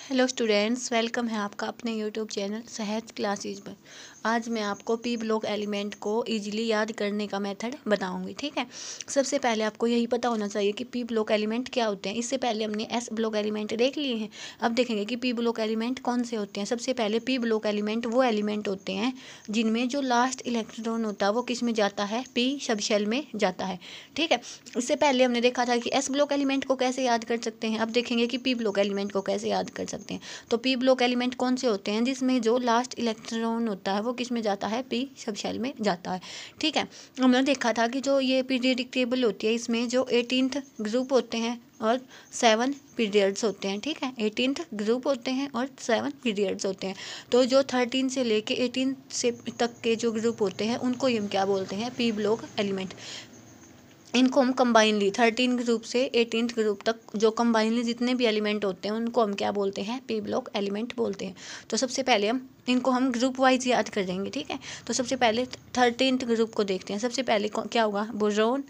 Hello students, welcome है आपका अपने यूट्यूब चैनल सहज क्लासेज पर। आज मैं आपको पी ब्लॉक एलिमेंट को इजीली याद करने का मेथड बताऊंगी। ठीक है, सबसे पहले आपको यही पता होना चाहिए कि पी ब्लॉक एलिमेंट क्या होते हैं। इससे पहले हमने एस ब्लॉक एलिमेंट देख लिए हैं। अब देखेंगे कि पी ब्लॉक एलिमेंट कौन से होते हैं। सबसे पहले पी ब्लॉक एलिमेंट वो एलिमेंट होते हैं जिनमें जो लास्ट इलेक्ट्रॉन होता है वो किस में जाता है, पी सब शेल में जाता है। ठीक है, इससे पहले हमने देखा था कि एस ब्लॉक एलिमेंट को कैसे याद कर सकते हैं। अब देखेंगे कि पी ब्लॉक एलिमेंट को कैसे याद कर सकते हैं। तो पी ब्लॉक एलिमेंट कौन से होते हैं जिसमें जो लास्ट इलेक्ट्रॉन होता है वो किस में जाता है, पी सब शेल में जाता है। ठीक है, हमने देखा था कि जो ये पीरियडिक टेबल होती है इसमें जो 18th ग्रुप होते हैं और 7 पीरियड्स होते हैं। ठीक है, 18th ग्रुप होते हैं और 7 पीरियड्स होते हैं। तो जो 13 से लेके 18 से तक के जो ग्रुप होते हैं उनको हम क्या बोलते हैं, पी ब्लॉक एलिमेंट। इनको हम कंबाइनली 13 ग्रुप से 18th ग्रुप तक जो कंबाइनली जितने भी एलिमेंट होते हैं उनको हम क्या बोलते हैं, पी ब्लॉक एलिमेंट बोलते हैं। तो सबसे पहले इनको हम ग्रुप वाइज याद कर देंगे। ठीक है, तो सबसे पहले 13th ग्रुप को देखते हैं। सबसे पहले क्या होगा, boron,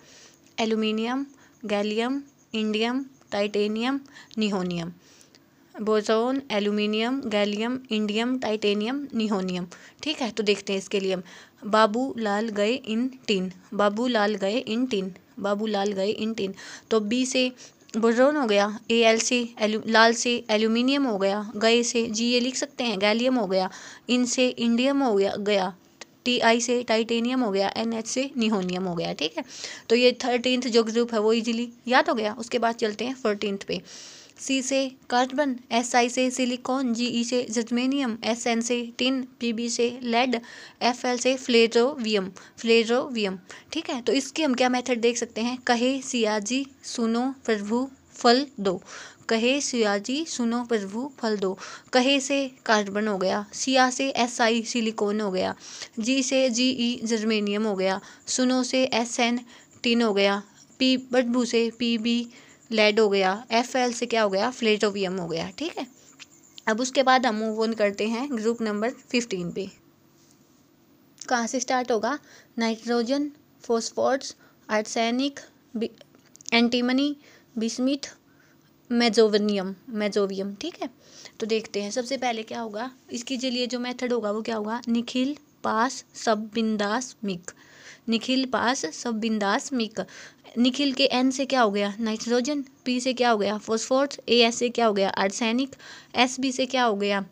aluminium, gallium, indium, titanium, nihonium. Boron, aluminium, gallium, indium, titanium, nihonium. ठीक है, तो देखते हैं इसके लिए हम बाबू लाल गए इन टिन, बाबू लाल गए इन टिन, बाबू लाल गए इन टिन। तो बी से बोरोन हो गया, ए एल से लाल से एल्यूमिनियम हो गया, गए से जी ए लिख सकते हैं गैलियम हो गया, इन से इंडियम हो गया, टी आई से टाइटेनियम हो गया, एन एच से निहोनियम हो गया। ठीक है, तो ये 13th जो ग्रुप है वो इजीली याद हो गया। उसके बाद चलते हैं 14th पे। सी से कार्बन, एस आई से सिलिकॉन, जी ई से जर्मेनियम, एस एन से टिन, पी बी से लेड, एफ एल से फ्लेरोवियम, फ्लेरोवियम। ठीक है, तो इसके हम क्या मेथड देख सकते हैं। कहे सियाजी सुनो प्रभु फल दो, कहे सियाजी सुनो प्रभु फल दो। कहे से कार्बन हो गया, सिया से एस आई सिलिकॉन हो गया, जी से जी ई जर्मेनियम हो गया, सुनो से एस एन टिन हो गया, पी प्रभु से पी बी लेड हो गया, एफ एल से क्या हो गया, फ्लेटोवियम हो गया। ठीक है, अब उसके बाद हम मूव ऑन करते हैं ग्रुप नंबर 15 पे। कहाँ से स्टार्ट होगा, nitrogen, phosphorus, arsenic, antimony, bismuth, moscovium, moscovium. ठीक है, तो देखते हैं सबसे पहले क्या होगा। इसके लिए जो मेथड होगा वो क्या होगा, निखिल पास सब बिंदास मिक, निखिल पास सब बिंदास मिक। निखिल के एन से क्या हो गया, नाइट्रोजन, पी से क्या हो गया, फॉस्फोरस, ए एस से क्या हो गया, आर्सेनिक, एस बी से क्या हो गया,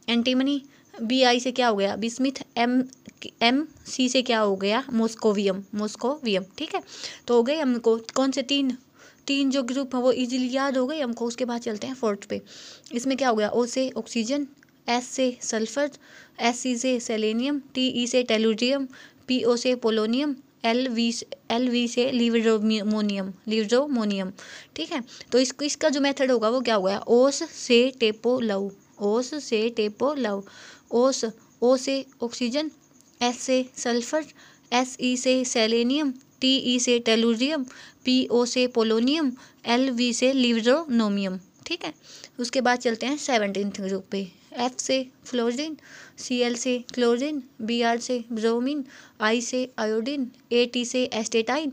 एंटीमनी, बी आई से क्या हो गया, बिस्मिथ, एम सी से क्या हो गया, मोस्कोवियम, मोस्कोवियम। ठीक है, तो हो गए हमको कौन से तीन जो ग्रुप है वो इजीली याद हो गए हमको। उसके बाद चलते हैं 4th पे। इसमें क्या हो गया, ओ से ऑक्सीजन, एस से सल्फर, एस सी से सेलेनियम, टी ई से टेलुरियम, पी ओ से पोलोनियम, एल वी से लिवरोमोनियम, लिवरोमोनियम। ठीक है, तो इसका जो मेथड होगा वो क्या होगा, ओस से टेपो लव, ओस से टेपो लव। ओस, ओ से ऑक्सीजन, एस से सल्फर, एस ई से सेलेनियम, टी ई से टेलुरियम, पी ओ से पोलोनियम, एल वी से लिवरोनोमियम। ठीक है, उसके बाद चलते हैं 17th ग्रुप पे। एफ से फ्लोरीन, सी एल से क्लोरीन, बी आर से ब्रोमीन, आई से आयोडीन, ए टी से एस्टेटाइन,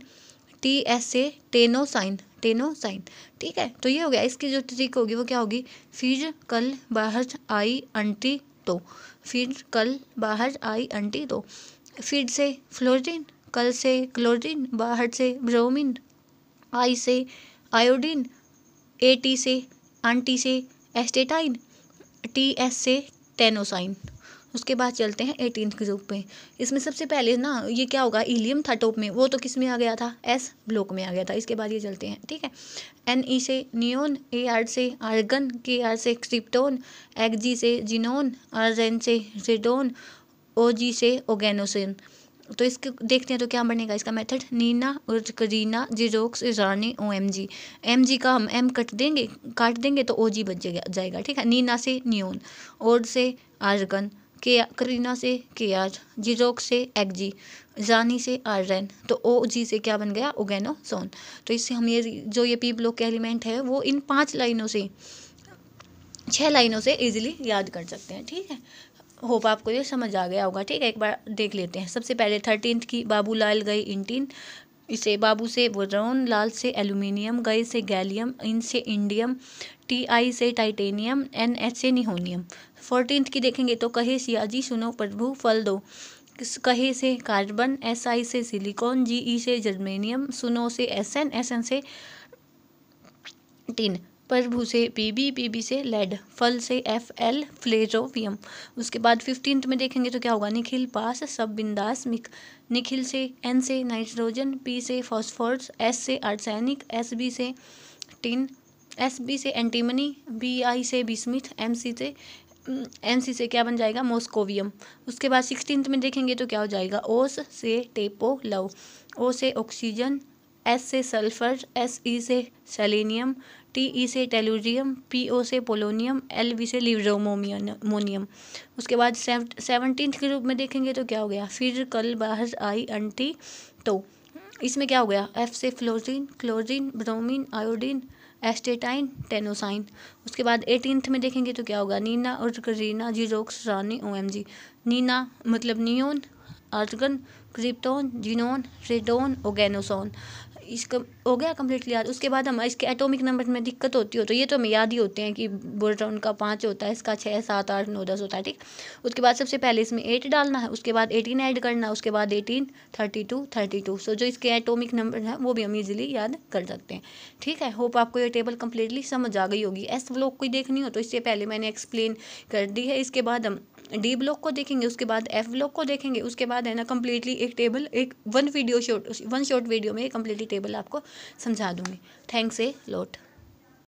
टी एस से टेनोसाइन, टेनोसाइन। ठीक है, तो ये हो गया। इसकी जो ट्रिक होगी वो क्या होगी, फिर कल बाहर आई अंटी तो, फिर कल बाहर आई अंटी तो। फिर से फ्लोरीन, कल से क्लोरीन, बाहर से ब्रोमीन, आई से आयोडीन, ए टी से आंटी से एस्टेटाइन, टी एस से टेनोसाइन। उसके बाद चलते हैं 18th ग्रुप पे। इसमें सबसे पहले ना ये क्या होगा, हीलियम था टॉप में, वो तो किस में आ गया था, एस ब्लॉक में आ गया था। इसके बाद ये चलते हैं। ठीक है, एन ई से नियोन, ए आर से आर्गन, के आर से क्रिप्टोन, एक्स जी से जिनोन, आर एन से रेडोन, ओ जी से ओगेनोसिन। तो इसके देखते हैं तो क्या बनेगा इसका मेथड, नीना और Kareena, Xerox, Irani, O M G. M G का हम एम काट देंगे तो ओ जी बच जाएगा। ठीक है, नीना से नियोन, और से आर्गन, के करीना से के आर, जीरोक्स से एक्स जी, जानी से आर्रेन, तो ओ जी से क्या बन गया, ओगेनोसोन। तो इससे हम ये पी ब्लॉक के एलिमेंट है वो इन 6 लाइनों से इजीली याद कर सकते हैं। ठीक है, होप आपको ये समझ आ गया होगा। ठीक है, एक बार देख लेते हैं। सबसे पहले 13th की, बाबू लाल गए इन टिन, इसे बाबू से बोरोन, लाल से एल्यूमिनियम, गए से गैलियम, इन से इंडियम, TI से टाइटेनियम, NH से निहोनियम। 14th की देखेंगे तो कहे सियाजी सुनो प्रभु फल दो, कहे से कार्बन, SI से सिलिकॉन, GE से जर्मेनियम, सुनो से SN से टिन, प्रभु से PB से लेड, फल से FL फ्लेरोवियम। उसके बाद 15th में देखेंगे तो क्या होगा, निखिल पास सब बिंदास मिक, निखिल से N से नाइट्रोजन, P से फॉस्फोरस, S से आर्सेनिक, SB से टिन, SB से एंटीमनी, BI से बिस्मिथ, MC से क्या बन जाएगा, मॉस्कोवियम। उसके बाद 16th में देखेंगे तो क्या हो जाएगा, ओस से टेपो लव, O से ऑक्सीजन, S से सल्फर, SE से सेलेनियम, TE से टेलुरियम, PO से पोलोनियम, LV से लिब्रोमोनियम। उसके बाद 17th के रूप में देखेंगे तो क्या हो गया, फिर कल बाहर आई अंटी, तो इसमें क्या हो गया, F से fluorine, chlorine, bromine, iodine, astatine, tennessine. उसके बाद 18th में देखेंगे तो क्या होगा, नीना और करीना, जीरोक्स, रानी, OMG। नीना मतलब neon, argon, krypton, xenon, radon, oganesson. इसका हो गया कम्प्लीटली याद। उसके बाद हम इसके एटॉमिक नंबर में दिक्कत होती हो तो ये तो हमें याद ही होते हैं कि बोरोन का 5 होता है, इसका 6, 7, 8, 9, 10 होता है, ठीक। उसके बाद सबसे पहले इसमें 8 डालना है, उसके बाद 18 ऐड करना है, उसके बाद 18, 32। सो जो इसके एटॉमिक नंबर है वो भी हम इजीली याद कर सकते हैं, ठीक है। होप आपको ये टेबल कम्प्लीटली समझ आ गई होगी। एस ब्लॉक कोई देखनी हो तो इससे पहले मैंने एक्सप्लेन कर दी है। इसके बाद हम डी ब्लॉक को देखेंगे, उसके बाद F ब्लॉक को देखेंगे, उसके बाद है ना कम्प्लीटली एक टेबल, एक वन शॉर्ट वीडियो में कम्प्लीटली टेबल आपको समझा दूंगी। Thanks a lot.